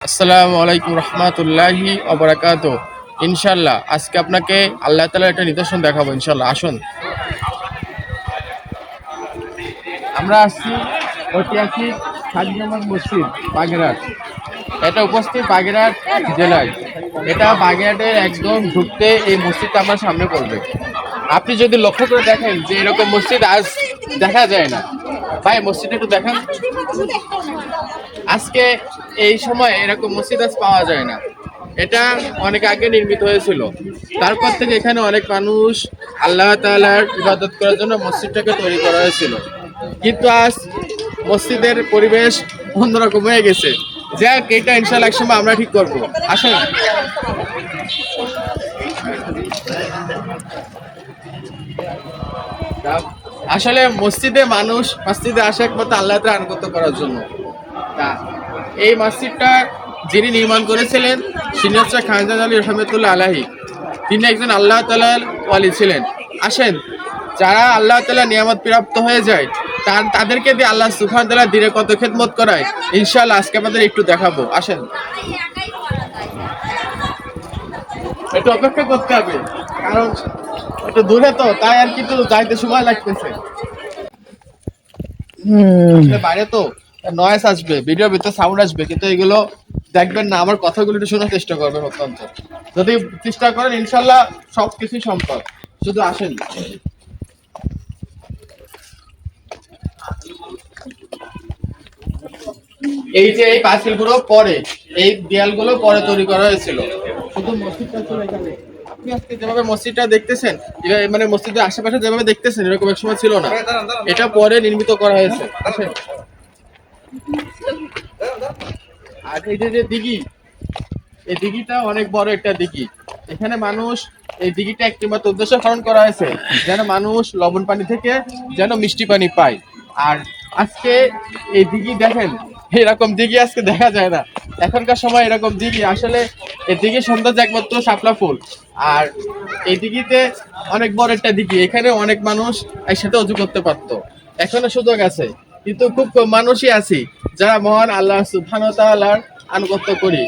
আসসালামু আলাইকুম রহমতুল্লাহি ওবারাকাত। ইনশাল্লাহ আজকে আপনাকে আল্লাহ তাআলার একটা নিদর্শন দেখাবো। ইনশাল্লাহ আসুন। আমরা আসছি ঐতিহাসিক হাজী মোহাম্মদ মসজিদ বাগেরহাট। এটা উপস্থিত বাগেরহাট জেলায়। এটা বাগেরহাটের একদম ঢুকতে এই মসজিদটা আমার সামনে পড়বে। আপনি যদি লক্ষ্য করে দেখেন যে এরকম মসজিদ আজ দেখা যায় না। ভাই মসজিদটা একটু দেখান। আজকে এই সময় এরকম মসজিদ আজ পাওয়া যায় না। এটা অনেক আগে নির্মিত হয়েছিল। তারপর থেকে এখানে অনেক মানুষ আল্লাহ তাআলার ইবাদত করার জন্য মসজিদটাকে তৈরি করা হয়েছিল। কিন্তু আজ মসজিদের পরিবেশ অন্যরকম হয়ে গেছে। যাক, এটা ইনশাআল্লাহ একসময় আমরা ঠিক করবো। আসেন। আসলে মসজিদে আসে একমাত্র আল্লাহ তাআলার আনুগত্য করার জন্য। তা এই মসজিদটা যিনি নির্মাণ করেছিলেন তিনি হচ্ছে খানজান আলী রহমতুল্লাহ আলাহি। তিনি একজন আল্লাহ তাআলার ওয়ালি ছিলেন। আসেন, যারা আল্লাহ তাআলা নিয়ামত প্রাপ্ত হয়ে যায় তাদেরকে দিয়ে আল্লাহ সুবহানাহু ওয়া তাআলা দিনে কত খেদমত করায় ইনশাআল্লাহ আজকে আমাদের একটু দেখাবো। আসেন, একটু অপেক্ষা করতে হবে, কারণ একটু দূরে তো, তাই আর কি একটু যাইতে সময় লাগতেছে। বাইরে তো নয়েজ আসবে, ভিডিওর ভিতরে সাউন্ড আসবে, কিন্তু এগুলো দেখবেন না। আমার কথাগুলো একটু শোনার চেষ্টা করবেন। অত্যন্ত যদি চেষ্টা করেন ইনশাল্লাহ সবকিছুই সম্ভব। শুধু আসেন। এই যে এই পাঁচিলগুলো পরে, এই দেয়ালগুলো পরে তৈরি করা হয়েছিল। শুধু মসজিদটা ছিল এখানে। আপনি আজকে যেভাবে মসজিদটা দেখতেছেন, মানে মসজিদের আশেপাশে যেভাবে দেখতেছেন এরকম এক সময় ছিল না। এটা পরে নির্মিত করা হয়েছে। আসেন। আর এই যে দিঘি, এই দিঘিটা অনেক বড় একটা দিঘি। এখানে মানুষ, এই দিঘিটা একটি মাত্র উদ্দেশ্য পালন করা হয়েছে যেন মানুষ লবণ পানি থেকে যেন মিষ্টি পানি পায়। আর আজকে এই দিঘি দেখেন, এরকম দিঘি আজকে দেখা যায় না। এখনকার সময় এরকম দিঘি, আসলে এই দিঘির সৌন্দর্য একমাত্র শাপলা ফুল। আর এই দিঘিতে অনেক বড় একটা দিঘি, এখানে অনেক মানুষ একসাথে অজু করতে পারতো। এখনো সুযোগ আছে, কিন্তু খুব কম মানুষই আছি যারা মহান আল্লাহ সুবহানাহু ওয়া তাআলার আনুগত্য করি।